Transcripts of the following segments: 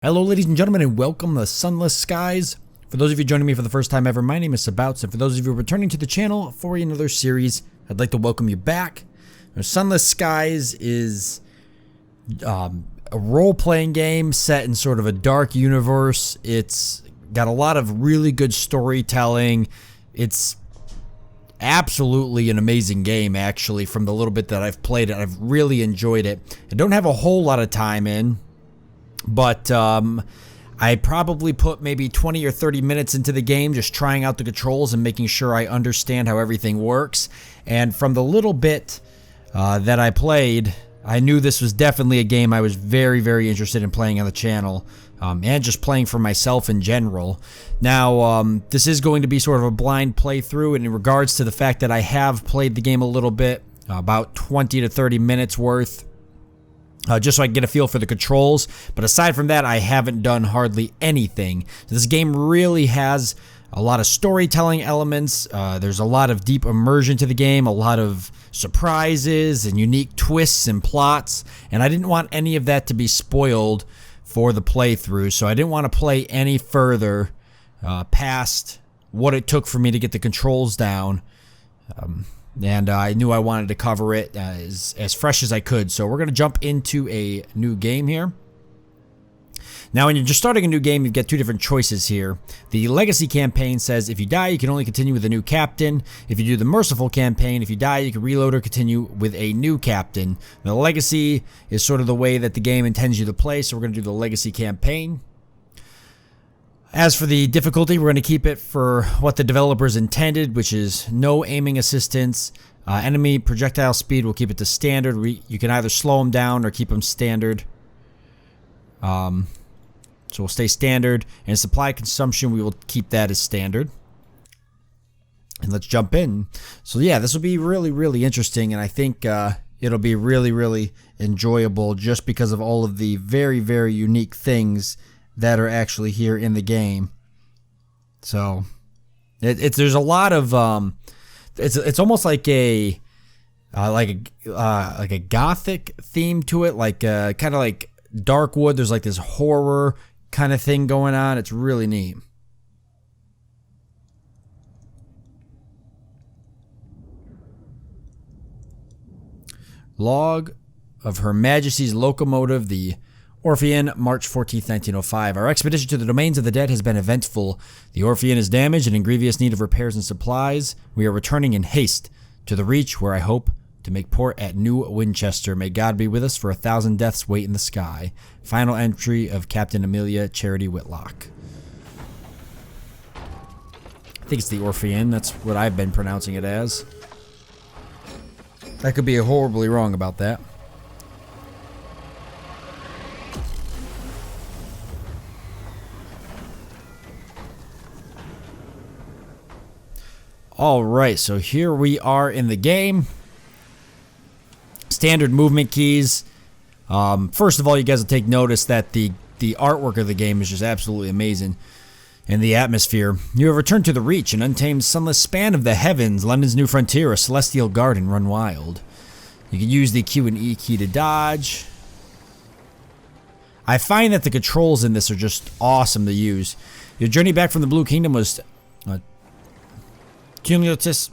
Hello ladies and gentlemen, and welcome to Sunless Skies. For those of you joining me for the first time ever, my name is Sabouts, and for those of you returning to the channel for another series, I'd like to welcome you back. Now, Sunless Skies is a role-playing game set in sort of a dark universe. It's got a lot of really good storytelling. It's absolutely an amazing game, actually. From the little bit that I've played it, I've really enjoyed it. I don't have a whole lot of time in, but I probably put maybe 20 or 30 minutes into the game just trying out the controls and making sure I understand how everything works. And from the little bit that I played, I knew this was definitely a game I was very, very interested in playing on the channel, and just playing for myself in general. Now, this is going to be sort of a blind playthrough, and in regards to the fact that I have played the game a little bit, about 20 to 30 minutes worth, just so I can get a feel for the controls. But aside from that, I haven't done hardly anything. This game really has a lot of storytelling elements. There's a lot of deep immersion to the game, a lot of surprises and unique twists and plots, and I didn't want any of that to be spoiled for the playthrough, so I didn't want to play any further past what it took for me to get the controls down. And I knew I wanted to cover it as fresh as I could. So we're going to jump into a new game here. Now, when you're just starting a new game, you get two different choices here. The Legacy campaign says if you die, you can only continue with a new captain. If you do the Merciful campaign, if you die, you can reload or continue with a new captain. Now, the Legacy is sort of the way that the game intends you to play, so we're going to do the Legacy campaign. As for the difficulty, we're going to keep it for what the developers intended, which is no aiming assistance. Enemy projectile speed, we'll keep it to standard. You can either slow them down or keep them standard. So we'll stay standard. And supply consumption, we will keep that as standard. And let's jump in. So yeah, this will be really, really interesting, and I think it'll be really, really enjoyable just because of all of the very, very unique things that are actually here in the game. So there's a lot of it's almost like a gothic theme to it, like kind of like Darkwood. There's like this horror kind of thing going on. It's really neat. Log of Her Majesty's locomotive, the Orphean, March 14th, 1905. Our expedition to the domains of the dead has been eventful. The Orphean is damaged and in grievous need of repairs and supplies. We are returning in haste to the Reach, where I hope to make port at New Winchester. May God be with us, for 1,000 deaths wait in the sky. Final entry of Captain Amelia Charity Whitlock. I think it's the Orphean. That's what I've been pronouncing it as. I could be horribly wrong about that. Alright, so here we are in the game. Standard movement keys. First of all, you guys will take notice that the artwork of the game is just absolutely amazing. And the atmosphere. You have returned to the Reach, an untamed sunless span of the heavens, London's new frontier, a celestial garden run wild. You can use the Q and E key to dodge. I find that the controls in this are just awesome to use. Your journey back from the Blue Kingdom was cumulatus.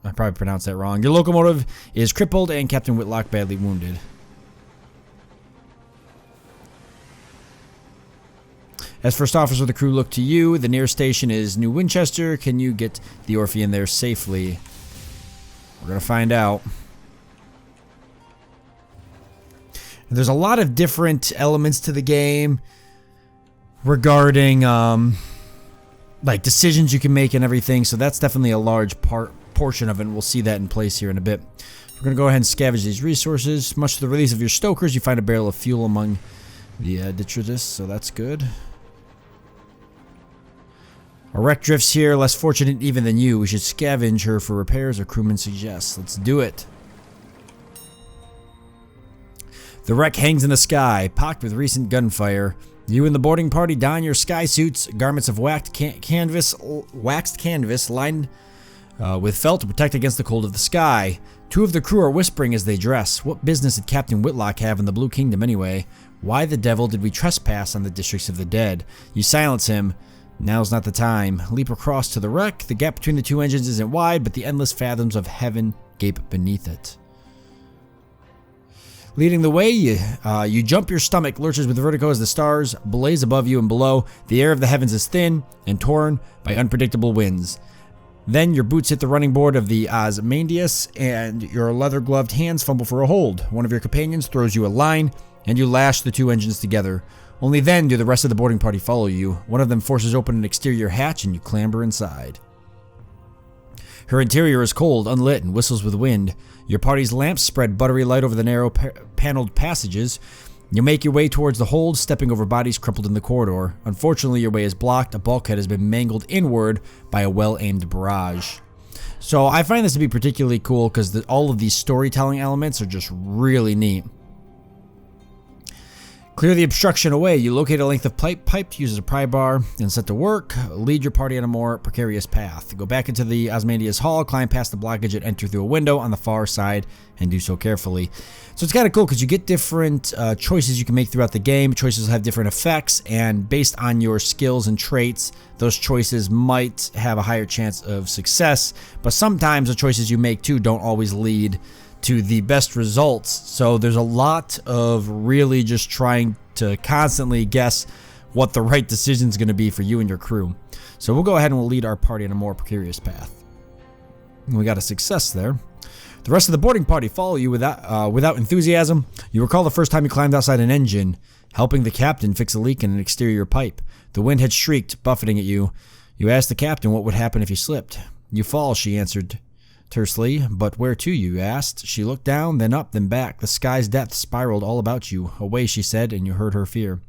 I probably pronounced that wrong. Your locomotive is crippled and Captain Whitlock badly wounded. As first officer of the crew, look to you. The nearest station is New Winchester. Can you get the Orphean there safely? We're going to find out. There's a lot of different elements to the game regarding like decisions you can make and everything, so that's definitely a large portion of it, and we'll see that in place here in a bit. We're going to go ahead and scavenge these resources. Much to the release of your stokers, you find a barrel of fuel among the detritus, so that's good. A wreck drifts here, less fortunate even than you. We should scavenge her for repairs, or crewman suggests. Let's do it. The wreck hangs in the sky, pocked with recent gunfire. You and the boarding party don your sky suits, garments of waxed canvas lined with felt to protect against the cold of the sky. Two of the crew are whispering as they dress. What business did Captain Whitlock have in the Blue Kingdom anyway? Why the devil did we trespass on the districts of the dead? You silence him. Now's not the time. Leap across to the wreck. The gap between the two engines isn't wide, but the endless fathoms of heaven gape beneath it. Leading the way, you jump, your stomach lurches with vertigo as the stars blaze above you and below. The air of the heavens is thin and torn by unpredictable winds. Then your boots hit the running board of the Ozymandias, and your leather-gloved hands fumble for a hold. One of your companions throws you a line, and you lash the two engines together. Only then do the rest of the boarding party follow you. One of them forces open an exterior hatch, and you clamber inside. Her interior is cold, unlit, and whistles with wind. Your party's lamps spread buttery light over the narrow paneled passages. You make your way towards the hold, stepping over bodies crumpled in the corridor. Unfortunately, your way is blocked. A bulkhead has been mangled inward by a well-aimed barrage. So I find this to be particularly cool because all of these storytelling elements are just really neat. Clear the obstruction away. You locate a length of pipe to use as a pry bar and set to work. Lead your party on a more precarious path. Go back into the Ozymandias Hall, climb past the blockage and enter through a window on the far side, and do so carefully. So it's kind of cool because you get different choices you can make throughout the game. Choices have different effects, and based on your skills and traits, those choices might have a higher chance of success, but sometimes the choices you make too don't always lead to the best results. So there's a lot of really just trying to constantly guess what the right decision is going to be for you and your crew. So we'll go ahead and we'll lead our party on a more precarious path. And we got a success there. The rest of the boarding party follow you without enthusiasm. You recall the first time you climbed outside an engine, helping the captain fix a leak in an exterior pipe. The wind had shrieked, buffeting at you. You asked the captain what would happen if you slipped. You fall, she answered tersely. But where to, you asked. She looked down, then up, then back. The sky's depths spiraled all about you. Away, she said, and you heard her fear.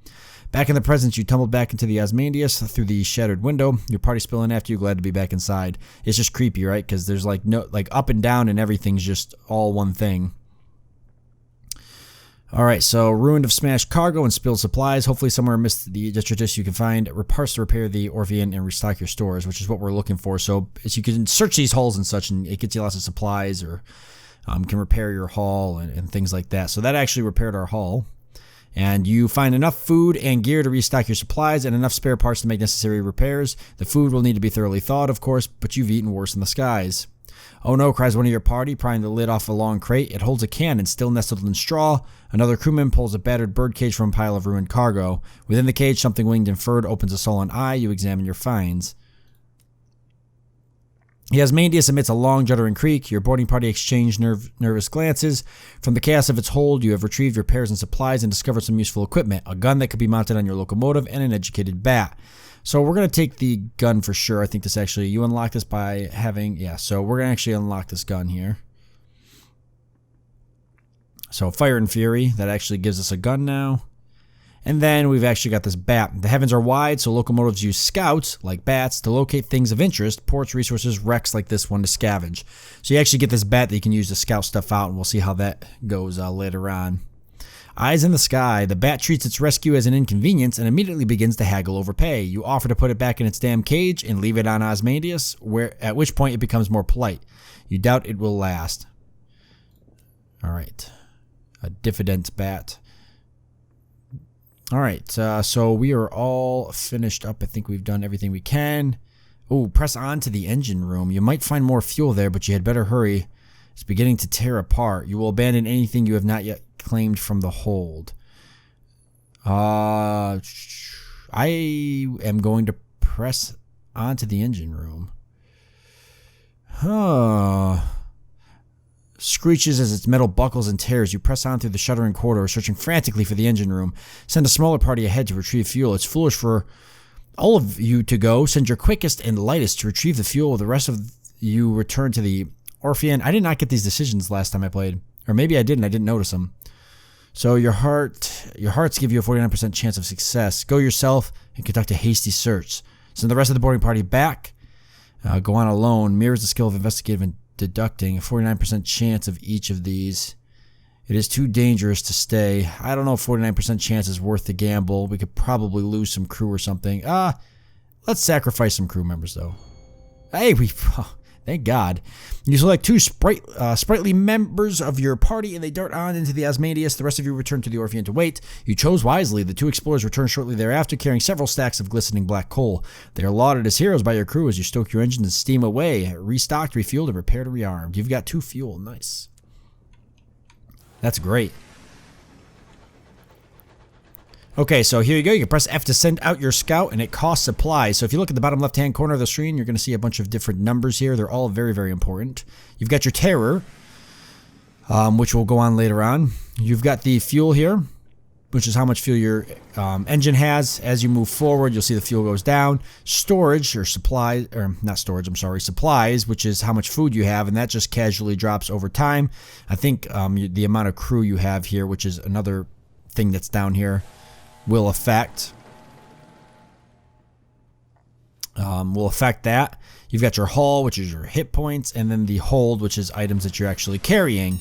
Back in the present, you tumbled back into the Ozymandias through the shattered window. Your party spilling after you, glad to be back inside. It's just creepy, right? Because there's like up and down, and everything's just all one thing. All right, so ruined of smashed cargo and spilled supplies. Hopefully somewhere amidst the detritus you can find parts to repair the Orphean and restock your stores, which is what we're looking for. So as you can search these hulls and such, and it gets you lots of supplies, or can repair your hull and things like that. So that actually repaired our hull. And you find enough food and gear to restock your supplies and enough spare parts to make necessary repairs. The food will need to be thoroughly thawed, of course, but you've eaten worse in the skies. Oh no, cries one of your party, prying the lid off a long crate. It holds a cannon still nestled in straw. Another crewman pulls a battered birdcage from a pile of ruined cargo. Within the cage, something winged and furred opens a sullen eye. You examine your finds. The Ozymandias emits a long, juddering creak. Your boarding party exchange nervous glances. From the chaos of its hold, you have retrieved repairs and supplies and discovered some useful equipment. A gun that could be mounted on your locomotive and an educated bat. So we're going to take the gun for sure. I think this actually, you unlock this by having, yeah, so we're going to actually unlock this gun here. So Fire and Fury, that actually gives us a gun now. And then we've actually got this bat. The heavens are wide, so locomotives use scouts, like bats, to locate things of interest, ports, resources, wrecks like this one to scavenge. So you actually get this bat that you can use to scout stuff out, and we'll see how that goes later on. Eyes in the sky, the bat treats its rescue as an inconvenience and immediately begins to haggle over pay. You offer to put it back in its damn cage and leave it on Ozymandias, at which point it becomes more polite. You doubt it will last. Alright. A diffident bat. Alright, so we are all finished up. I think we've done everything we can. Oh, press on to the engine room. You might find more fuel there, but you had better hurry. It's beginning to tear apart. You will abandon anything you have not yet claimed from the hold. I am going to press onto the engine room. Screeches as its metal buckles and tears. You press on through the shuddering corridor, searching frantically for the engine room. Send a smaller party ahead to retrieve fuel. It's foolish for all of you to go. Send your quickest and lightest to retrieve the fuel. The rest of you return to the Orphean. I did not get these decisions last time I played. Or maybe I didn't notice them. So your hearts give you a 49% chance of success. Go yourself and conduct a hasty search. Send the rest of the boarding party back. Go on alone. Mirrors the skill of investigative and deducting. A 49% chance of each of these. It is too dangerous to stay. I don't know if 49% chance is worth the gamble. We could probably lose some crew or something. Let's sacrifice some crew members though. Hey, Thank God. You select two sprightly members of your party, and they dart on into the Asmodeus. The rest of you return to the Orpheum to wait. You chose wisely. The two explorers return shortly thereafter, carrying several stacks of glistening black coal. They are lauded as heroes by your crew as you stoke your engines and steam away. Restocked, refueled, and repaired and rearmed. You've got 2 fuel. Nice. That's great. Okay, so here you go. You can press F to send out your scout, and it costs supplies. So if you look at the bottom left-hand corner of the screen, you're going to see a bunch of different numbers here. They're all very, very important. You've got your terror, which will go on later on. You've got the fuel here, which is how much fuel your engine has. As you move forward, you'll see the fuel goes down. Storage, or supplies, or not storage, I'm sorry, supplies, which is how much food you have, and that just casually drops over time. I think the amount of crew you have here, which is another thing that's down here, will affect that. You've got your hull, which is your hit points, and then the hold, which is items that you're actually carrying.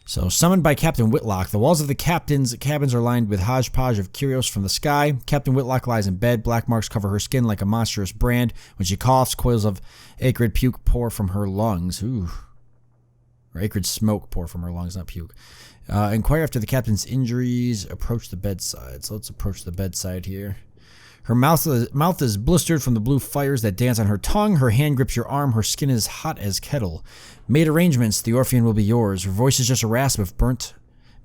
So, summoned by Captain Whitlock. The walls of the captain's cabins are lined with hodgepodge of curios from the sky. Captain Whitlock lies in bed. Black marks cover her skin like a monstrous brand. When she coughs, coils of acrid puke pour from her lungs. Ooh. Or acrid smoke pour from her lungs, not puke. Inquire after the captain's injuries. Approach the bedside. So let's approach the bedside here. Her mouth is blistered from the blue fires that dance on her tongue. Her hand grips your arm. Her skin is hot as kettle. Made arrangements. The Orpheum will be yours. Her voice is just a rasp of burnt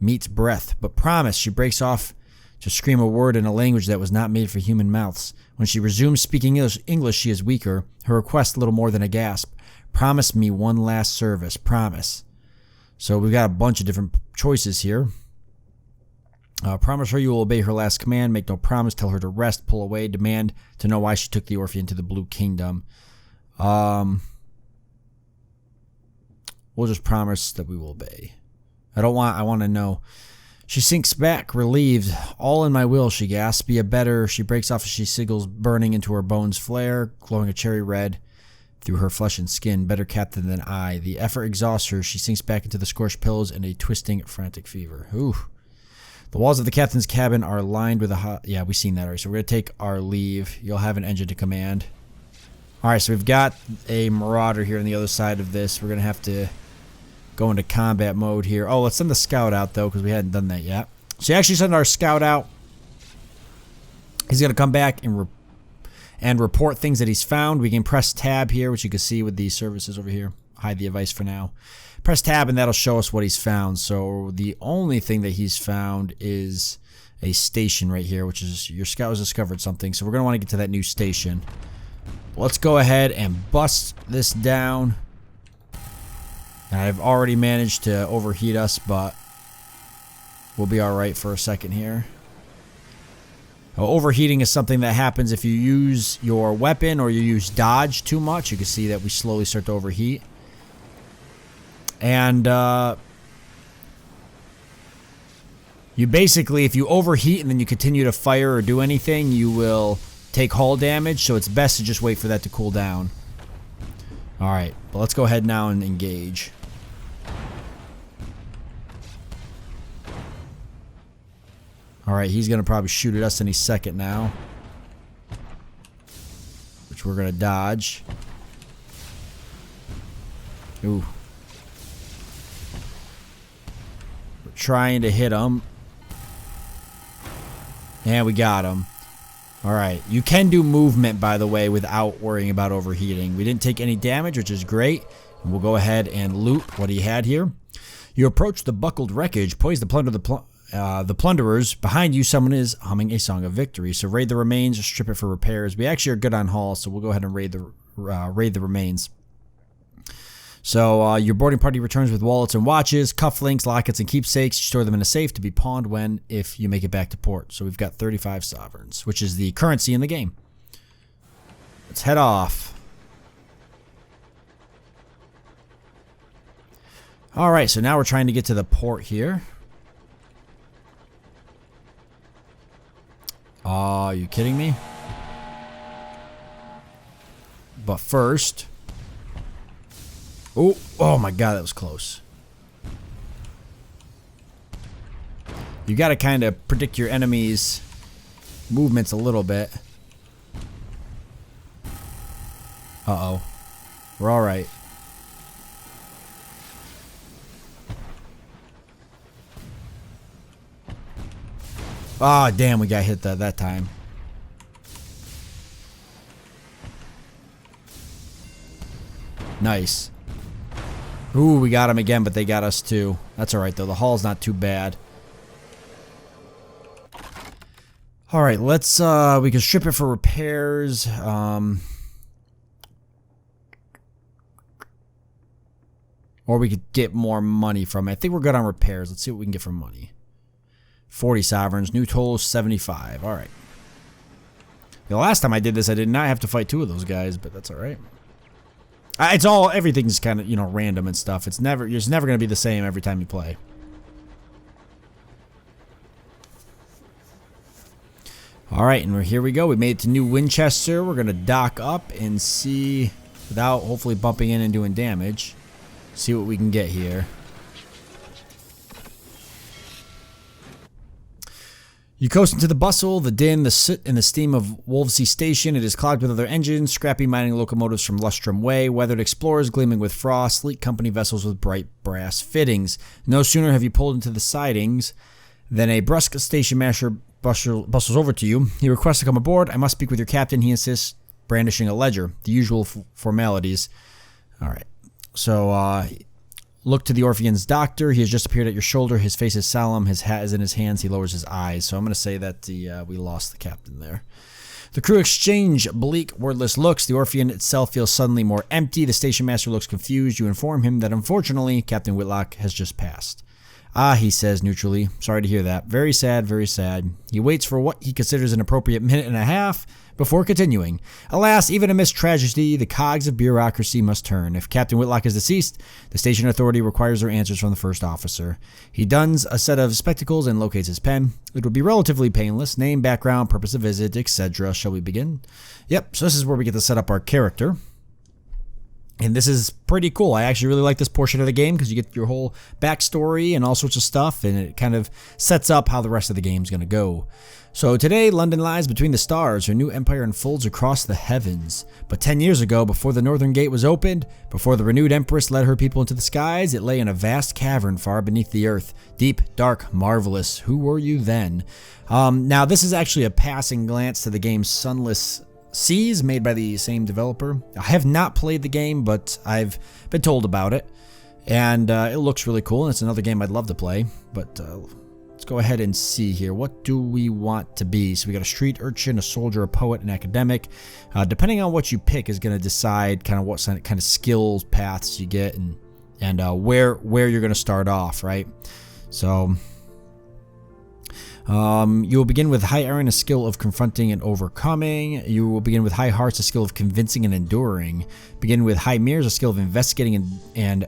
meat breath. But promise. She breaks off to scream a word in a language that was not made for human mouths. When she resumes speaking English, she is weaker. Her request little more than a gasp. Promise me one last service. Promise. So we've got a bunch of different choices here. Promise her you will obey her last command. Make no promise. Tell her to rest. Pull away. Demand to know why she took the Orpheum to the Blue Kingdom. We'll just promise that we will obey. I want to know. She sinks back, relieved. All in my will, she gasps. Be a better. She breaks off as she signals, burning into her bones flare, glowing a cherry red through her flesh and skin. Better captain than I. The effort exhausts her. She sinks back into the scorched pillows in a twisting, frantic fever. Ooh. The walls of the captain's cabin are lined with a hot... Yeah, we've seen that already. So we're going to take our leave. You'll have an engine to command. Alright, so we've got a marauder here on the other side of this. We're going to have to go into combat mode here. Oh, let's send the scout out, though, because we hadn't done that yet. So you actually send our scout out. He's going to come back and report things that he's found. We can press tab here, which you can see with these services over here. Hide the advice for now. Press tab and that'll show us what he's found. So the only thing that he's found is a station right here, which is your scout has discovered something. So we're going to want to get to that new station. Let's go ahead and bust this down. I've already managed to overheat us, but we'll be alright for a second here. Overheating is something that happens if you use your weapon or you use dodge too much. You can see that we slowly start to overheat. And you basically, if you overheat and then you continue to fire or do anything, you will take hull damage. So it's best to just wait for that to cool down. Alright, but let's go ahead now and engage. Alright, he's going to probably shoot at us any second now. Which we're going to dodge. Ooh. We're trying to hit him. And we got him. Alright, you can do movement, by the way, without worrying about overheating. We didn't take any damage, which is great. And we'll go ahead and loot what he had here. You approach the buckled wreckage, poise to plunder the plunderers. Behind you, someone is humming a song of victory. So raid the remains, strip it for repairs. We actually are good on haul, so we'll go ahead and raid the remains. So your boarding party returns with wallets and watches, cufflinks, lockets, and keepsakes. You store them in a safe to be pawned if you make it back to port. So we've got 35 sovereigns, which is the currency in the game. Let's head off. All right, so now we're trying to get to the port here. Are you kidding me? But first... Oh my god, that was close. You gotta kind of predict your enemy's movements a little bit. Uh-oh. We're all right. Ah, damn, we got hit that time. Nice. Ooh, we got him again, but they got us too. That's alright, though. The haul's not too bad. Alright, let's, we can strip it for repairs. Or we could get more money from it. I think we're good on repairs. Let's see what we can get from money. 40 sovereigns. New total is 75. Alright. The last time I did this, I did not have to fight two of those guys, but that's alright. It's all, everything's kind of, you know, random and stuff. It's never going to be the same every time you play. Alright, and here we go. We made it to New Winchester. We're going to dock up and see, without hopefully bumping in and doing damage, see what we can get here. You coast into the bustle, the din, the soot, and the steam of Wolvesey Station. It is clogged with other engines, scrappy mining locomotives from Lustrum Way, weathered explorers gleaming with frost, sleek company vessels with bright brass fittings. No sooner have you pulled into the sidings than a brusque station master bustles over to you. He requests to come aboard. I must speak with your captain, he insists, brandishing a ledger. The usual formalities. Alright. So, look to the Orphean's doctor. He has just appeared at your shoulder. His face is solemn. His hat is in his hands. He lowers his eyes. So I'm going to say that we lost the captain there. The crew exchange bleak, wordless looks. The Orphean itself feels suddenly more empty. The station master looks confused. You inform him that unfortunately, Captain Whitlock has just passed. Ah, he says neutrally. Sorry to hear that. Very sad, very sad. He waits for what he considers an appropriate minute and a half before continuing. Alas, even amidst tragedy, the cogs of bureaucracy must turn. If Captain Whitlock is deceased, the station authority requires their answers from the first officer. He dons a set of spectacles and locates his pen. It would be relatively painless. Name, background, purpose of visit, etc. Shall we begin? Yep, so this is where we get to set up our character. And this is pretty cool. I actually really like this portion of the game because you get your whole backstory and all sorts of stuff, and it kind of sets up how the rest of the game's going to go. So today, London lies between the stars. Her new empire unfolds across the heavens. But 10 years ago, before the Northern Gate was opened, before the renewed Empress led her people into the skies, it lay in a vast cavern far beneath the earth. Deep, dark, marvelous. Who were you then? Now, this is actually a passing glance to the game Sunless Skies, made by the same developer. I have not played the game, but I've been told about it. And it looks really cool, and it's another game I'd love to play. But let's go ahead and see here. What do we want to be? So we got a street urchin, a soldier, a poet, an academic. Depending on what you pick is going to decide kind of what kind of skills paths you get and where you're going to start off, right? So you will begin with high iron, a skill of confronting and overcoming. You will begin with high hearts, a skill of convincing and enduring. Begin with high mirrors, a skill of investigating and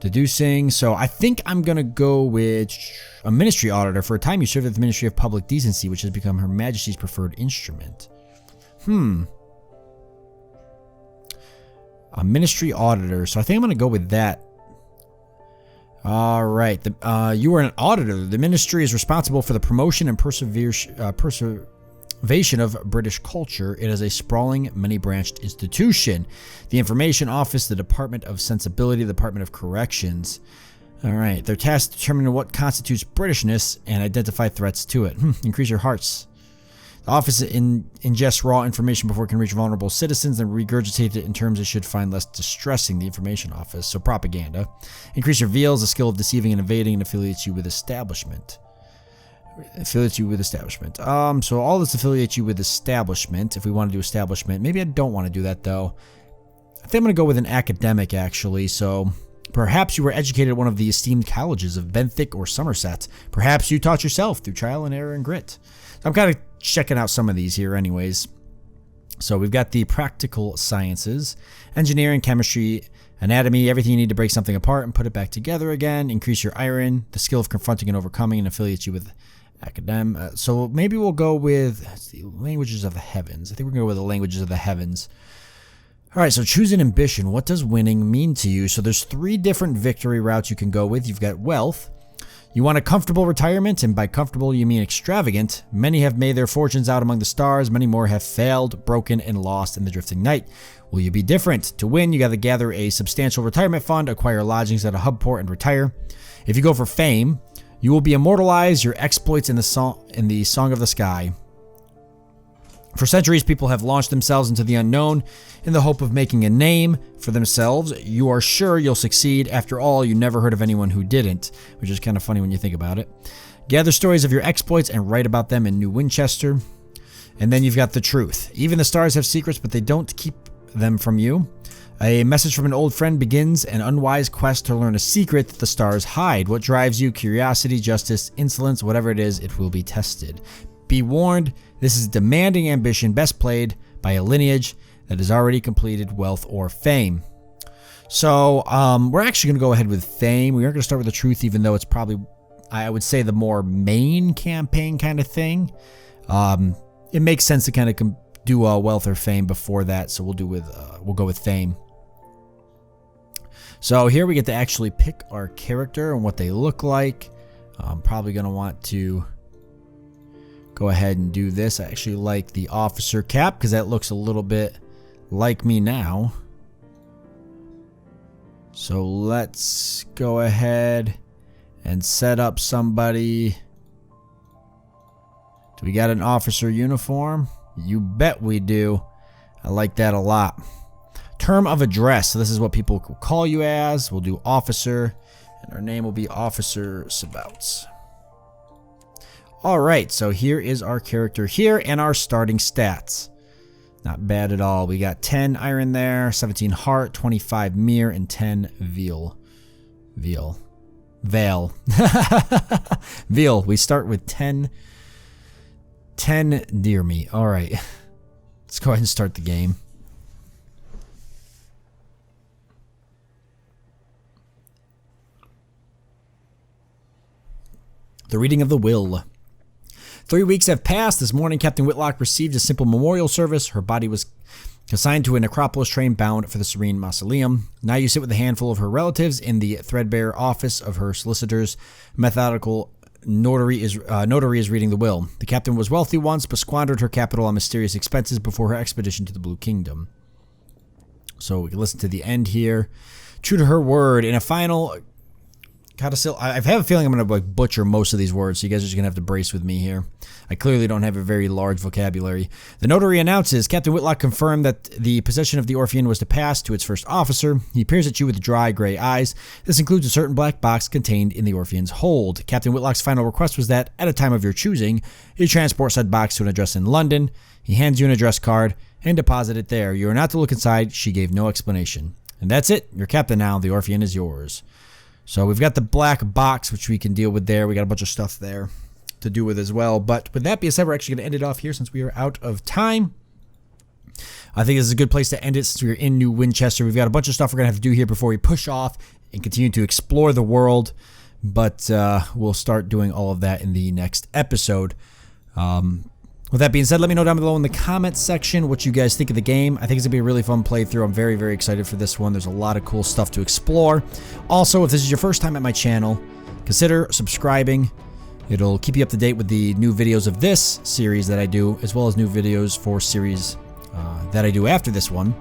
deducing. So I think I'm going to go with a ministry auditor. For a time you served at the Ministry of Public Decency, which has become Her Majesty's preferred instrument. A ministry auditor. So I think I'm going to go with that. All right. You are an auditor. The ministry is responsible for the promotion and preservation of British culture. It is a sprawling, many-branched institution. The Information Office, the Department of Sensibility, the Department of Corrections. All right. They're tasked with determining what constitutes Britishness and identify threats to it. Increase your hearts. The office ingests raw information before it can reach vulnerable citizens and regurgitates it in terms it should find less distressing. The Information Office, so propaganda. Increase your veils, a skill of deceiving and evading, and affiliates you with establishment. So all this affiliates you with establishment. If we want to do establishment, maybe I don't want to do that though. I think I'm going to go with an academic actually. So perhaps you were educated at one of the esteemed colleges of Benthic or Somerset. Perhaps you taught yourself through trial and error and grit. I'm kind of checking out some of these here anyways. So we've got the practical sciences, engineering, chemistry, anatomy, everything you need to break something apart and put it back together again. Increase your iron, the skill of confronting and overcoming, and affiliates you with academic. So maybe we'll go with the languages of the heavens. I think we're going to go with the languages of the heavens. All right, so choose an ambition. What does winning mean to you? So there's 3 different victory routes you can go with. You've got wealth. You want a comfortable retirement, and by comfortable you mean extravagant. Many have made their fortunes out among the stars, many more have failed, broken, and lost in the drifting night. Will you be different? To win, you gotta gather a substantial retirement fund, acquire lodgings at a hub port, and retire. If you go for fame, you will be immortalized, your exploits in the Song of the Sky. For centuries, people have launched themselves into the unknown in the hope of making a name for themselves. You are sure you'll succeed. After all, you never heard of anyone who didn't, which is kind of funny when you think about it. Gather stories of your exploits and write about them in New Winchester. And then you've got the truth. Even the stars have secrets, but they don't keep them from you. A message from an old friend begins an unwise quest to learn a secret that the stars hide. What drives you? Curiosity, justice, insolence, whatever it is, it will be tested. Be warned, this is demanding ambition best played by a lineage that has already completed wealth or fame. So we're actually going to go ahead with fame. We aren't going to start with the truth, even though it's probably, I would say, the more main campaign kind of thing. It makes sense to kind of do wealth or fame before that, so we'll go with fame. So here we get to actually pick our character and what they look like. I'm probably going to want to go ahead and do this. I actually like the officer cap because that looks a little bit like me now. So let's go ahead and set up somebody. Do we got an officer uniform? You bet we do. I like that a lot. Term of address. So this is what people call you as. We'll do officer, and our name will be Officer Sabouts. Alright, so here is our character here and our starting stats. Not bad at all. We got 10 iron there, 17 heart, 25 mirror, and 10 veal. Veal. We start with 10 deer meat. Alright. Let's go ahead and start the game. The reading of the will. 3 weeks have passed. This morning, Captain Whitlock received a simple memorial service. Her body was assigned to a necropolis train bound for the Serene Mausoleum. Now you sit with a handful of her relatives in the threadbare office of her solicitor's methodical notary is reading the will. The captain was wealthy once, but squandered her capital on mysterious expenses before her expedition to the Blue Kingdom. So we can listen to the end here. True to her word, in a final... I have a feeling I'm going to butcher most of these words, so you guys are just going to have to brace with me here. I clearly don't have a very large vocabulary. The notary announces, Captain Whitlock confirmed that the possession of the Orphean was to pass to its first officer. He peers at you with dry gray eyes. This includes a certain black box contained in the Orphean's hold. Captain Whitlock's final request was that, at a time of your choosing, you transport said box to an address in London. He hands you an address card and deposit it there. You are not to look inside. She gave no explanation. And that's it. You're captain now. The Orphean is yours. So we've got the black box, which we can deal with there. We got a bunch of stuff there to do with as well. But with that being said, we're actually going to end it off here since we are out of time. I think this is a good place to end it since we're in New Winchester. We've got a bunch of stuff we're going to have to do here before we push off and continue to explore the world. But we'll start doing all of that in the next episode. With that being said, let me know down below in the comments section what you guys think of the game. I think it's going to be a really fun playthrough. I'm very, very excited for this one. There's a lot of cool stuff to explore. Also, if this is your first time at my channel, consider subscribing. It'll keep you up to date with the new videos of this series that I do, as well as new videos for series that I do after this one.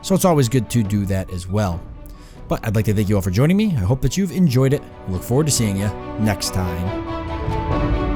So it's always good to do that as well. But I'd like to thank you all for joining me. I hope that you've enjoyed it. I look forward to seeing you next time.